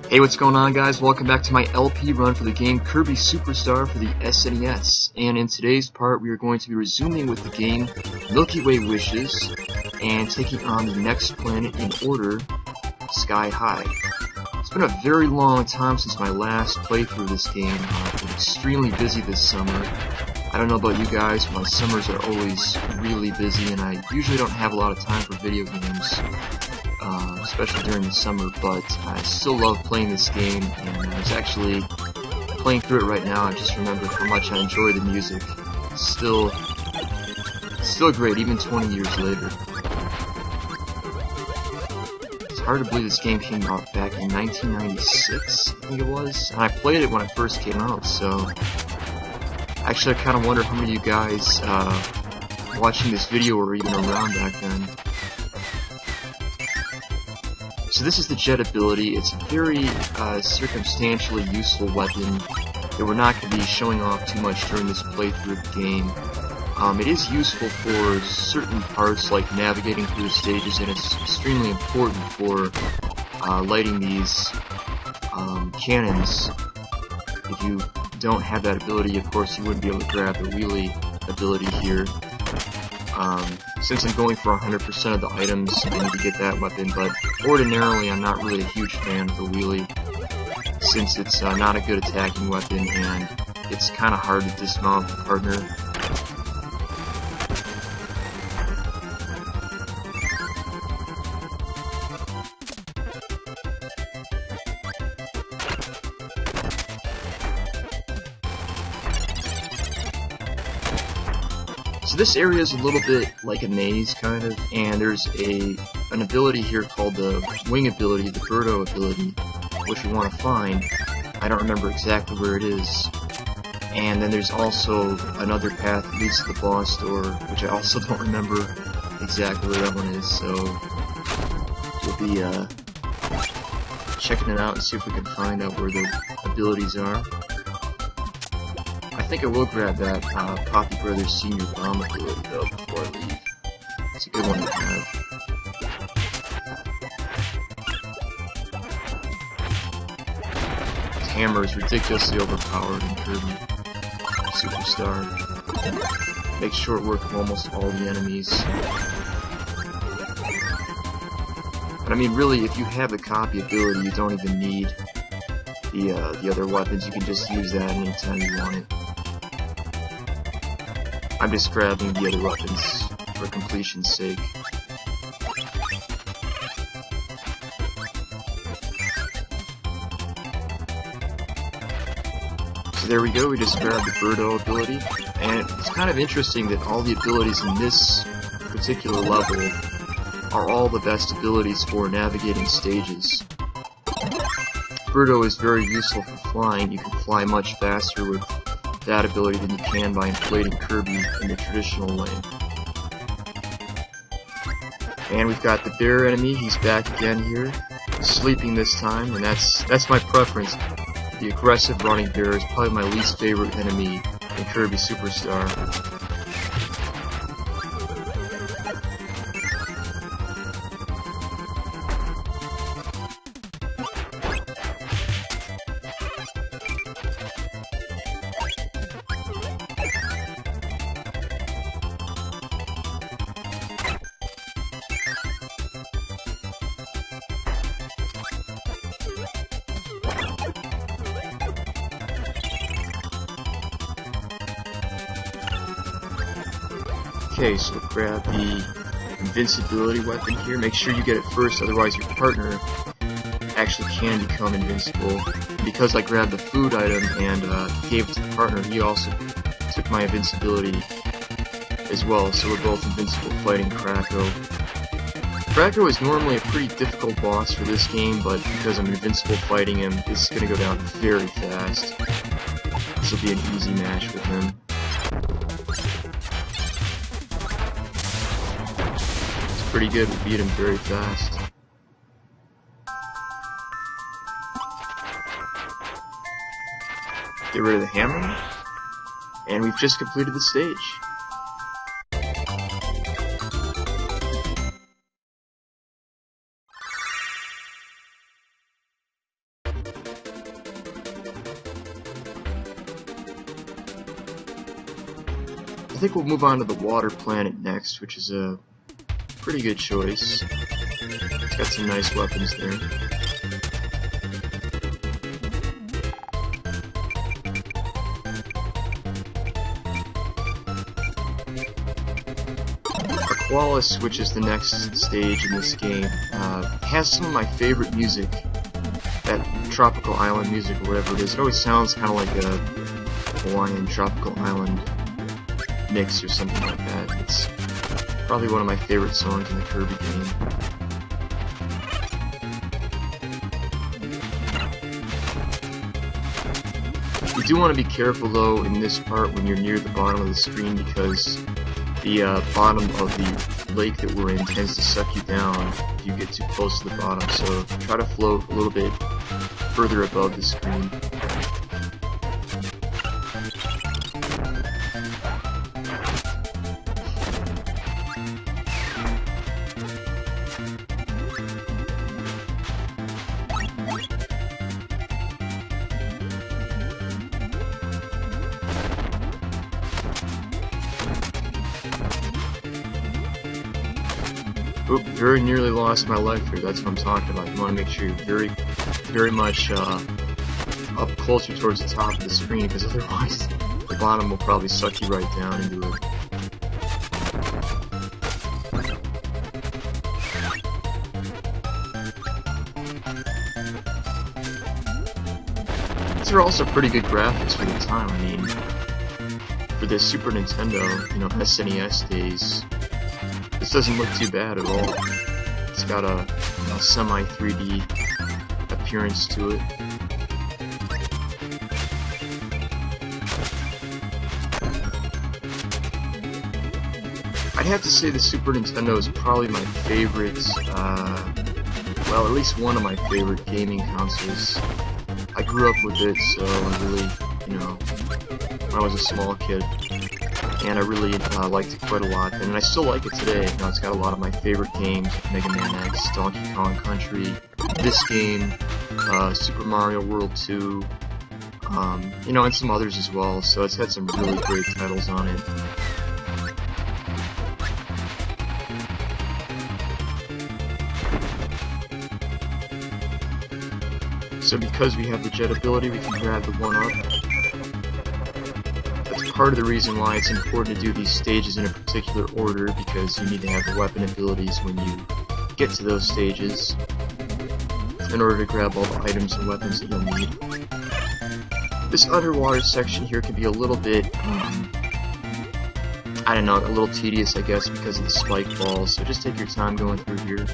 Hey, what's going on, guys? Welcome back to my LP run for the game Kirby Super Star for the SNES. And in today's part, we are going to be resuming with the game Milkyway Wishes and taking on the next planet in order, Sky High. It's been a very long time since my last playthrough of this game. I've been extremely busy this summer. I don't know about you guys, but my summers are always really busy, and I usually don't have a lot of time for video games. Especially during the summer, but I still love playing this game, and I was actually playing through it right now. I just remembered how much I enjoy the music. It's still great, even 20 years later. It's hard to believe this game came out back in 1996, I think it was, and I played it when it first came out, so actually I kind of wonder how many of you guys watching this video were even around back then. So this is the jet ability. It's a very circumstantially useful weapon that we're not going to be showing off too much during this playthrough of the game. It is useful for certain parts like navigating through the stages, and it's extremely important for lighting these cannons. If you don't have that ability, of course you wouldn't be able to grab the wheelie ability here. Since I'm going for 100% of the items, I need to get that weapon, but ordinarily I'm not really a huge fan of the wheelie, since it's not a good attacking weapon, and it's kind of hard to dismount the partner. So this area is a little bit like a maze, kind of, and there's an ability here called the wing ability, the Birdo ability, which we want to find. I don't remember exactly where it is. And then there's also another path that leads to the boss door, which I also don't remember exactly where that one is, so we'll be checking it out and see if we can find out where the abilities are. I think I will grab that Poppy Brothers Senior Bomb ability, though, before I leave. It's a good one to have. His hammer is ridiculously overpowered in Kirby Super Star. Makes short work of almost all the enemies. But I mean, really, if you have the copy ability, you don't even need the other weapons. You can just use that anytime you want it. I'm just grabbing the other weapons for completion's sake. So there we go, we just grabbed the Birdo ability, and it's kind of interesting that all the abilities in this particular level are all the best abilities for navigating stages. Birdo is very useful for flying. You can fly much faster with that ability than you can by inflating Kirby in the traditional way. And we've got the bear enemy. He's back again here, sleeping this time, and that's my preference. The aggressive running bear is probably my least favorite enemy in Kirby Super Star. Okay, so grab the invincibility weapon here. Make sure you get it first, otherwise your partner actually can become invincible. Because I grabbed the food item and gave it to the partner, he also took my invincibility as well, so we're both invincible fighting Kracko. Kracko is normally a pretty difficult boss for this game, but because I'm invincible fighting him, this is going to go down very fast. This will be an easy match with him. Pretty good, we beat him very fast. Get rid of the hammer, and we've just completed the stage. I think we'll move on to the water planet next, which is a pretty good choice. It's got some nice weapons there. Aqualis, which is the next stage in this game, has some of my favorite music. That tropical island music, or whatever it is. It always sounds kind of like a Hawaiian tropical island mix or something like that. It's probably one of my favorite songs in the Kirby game. You do want to be careful though in this part when you're near the bottom of the screen, because the bottom of the lake that we're in tends to suck you down if you get too close to the bottom, so try to float a little bit further above the screen. Oop, very nearly lost my life here. That's what I'm talking about. You want to make sure you're very much up closer towards the top of the screen, because otherwise the bottom will probably suck you right down into it. These are also pretty good graphics for the time. I mean, for the Super Nintendo, you know, SNES days, this doesn't look too bad at all. It's got a semi-3D appearance to it. I'd have to say the Super Nintendo is probably my favorite, well, at least one of my favorite gaming consoles. I grew up with it, so I really, you know, when I was a small kid, and I really liked it quite a lot, and I still like it today. You know, it's got a lot of my favorite games, Mega Man X, Donkey Kong Country, this game, Super Mario World 2, you know, and some others as well, so it's had some really great titles on it. So because we have the jet ability, we can grab the 1-up. That's part of the reason why it's important to do these stages in a particular order, because you need to have the weapon abilities when you get to those stages in order to grab all the items and weapons that you'll need. This underwater section here can be a little bit, I don't know, a little tedious, I guess, because of the spike balls, so just take your time going through here.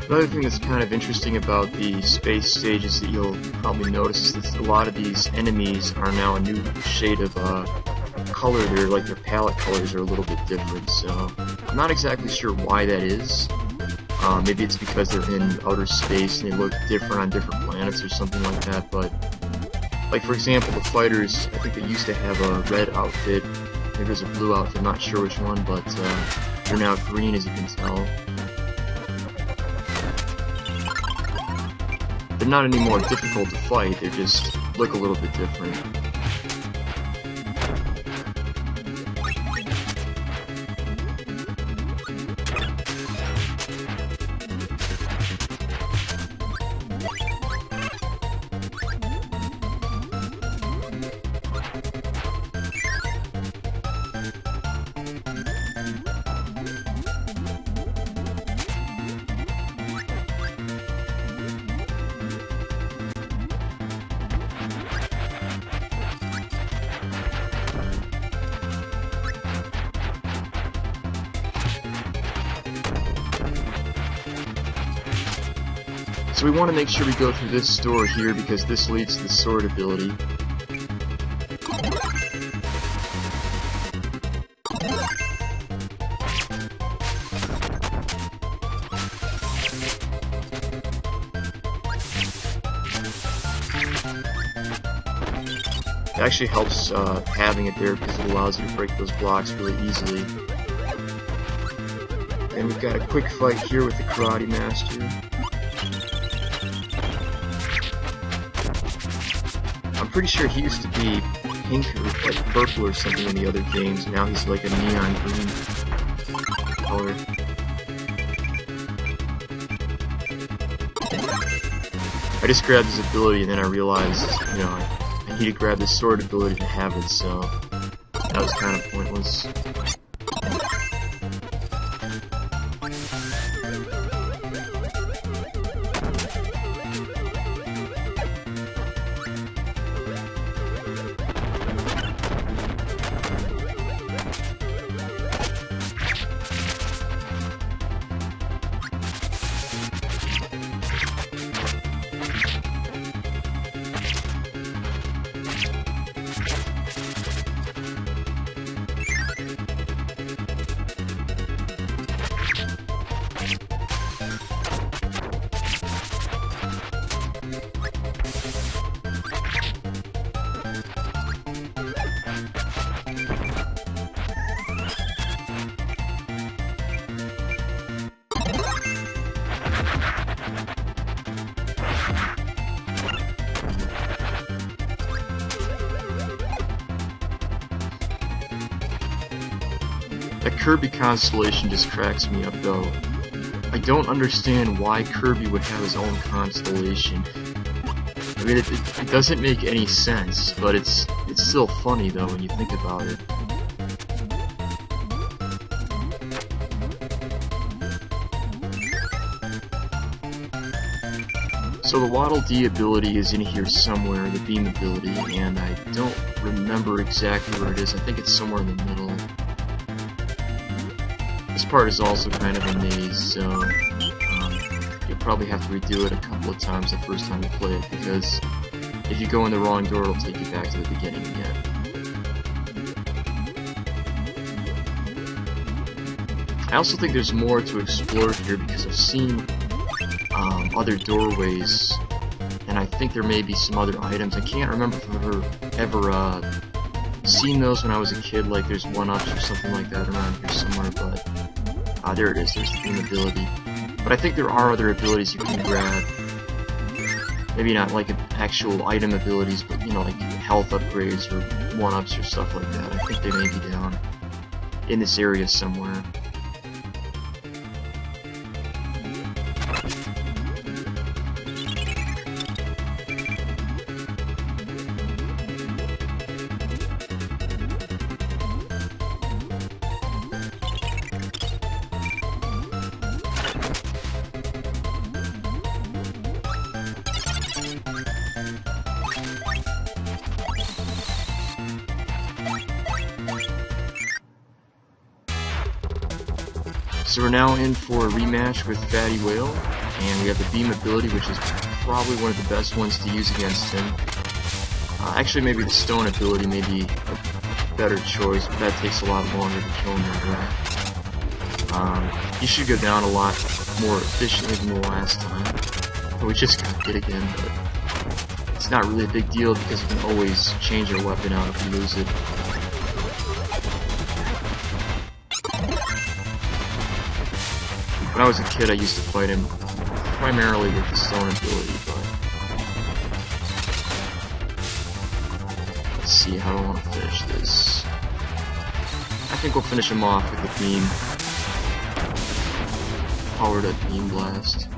Another thing that's kind of interesting about the space stages that you'll probably notice is that a lot of these enemies are now a new shade of color. Their palette colors are a little bit different, so I'm not exactly sure why that is. Maybe it's because they're in outer space and they look different on different planets or something like that, but like for example the fighters, I think they used to have a red outfit, maybe there's a blue outfit, I'm not sure which one, but they're now green, as you can tell. They're not any more difficult to fight, they just look a little bit different. So we want to make sure we go through this store here, because this leads to the sword ability. It actually helps having it there because it allows you to break those blocks really easily. And we've got a quick fight here with the Karate Master. I'm pretty sure he used to be pink or like purple or something in the other games. Now he's like a neon green color. I just grabbed his ability and then I realized, you know, I need to grab the sword ability to have it, so that was kind of pointless. That Kirby constellation just cracks me up, though. I don't understand why Kirby would have his own constellation. I mean, it doesn't make any sense, but it's still funny, though, when you think about it. So the Waddle Dee ability is in here somewhere, the beam ability, and I don't remember exactly where it is. I think it's somewhere in the middle. This part is also kind of a maze, so you'll probably have to redo it a couple of times the first time you play it, because if you go in the wrong door, it'll take you back to the beginning again. I also think there's more to explore here, because I've seen other doorways, and I think there may be some other items. I can't remember if I've ever seen those when I was a kid, like there's one-ups or something like that around here somewhere, but there it is, there's the beam ability. But I think there are other abilities you can grab. Maybe not like actual item abilities, but you know, like health upgrades or one-ups or stuff like that. I think they may be down in this area somewhere. So we're now in for a rematch with Fatty Whale, and we have the beam ability, which is probably one of the best ones to use against him. Actually, maybe the stone ability may be a better choice, but that takes a lot longer to kill him right. He should go down a lot more efficiently than the last time. We just got hit again, but it's not really a big deal because we can always change our weapon out if we lose it. When I was a kid, I used to fight him primarily with the stone ability, but let's see, how do I want to finish this? I think we'll finish him off with the beam. Powered up beam blast.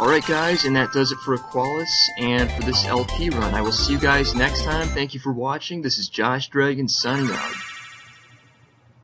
Alright guys, and that does it for Aqualis and for this LP run. I will see you guys next time. Thank you for watching. This is Josh Dragon signing out.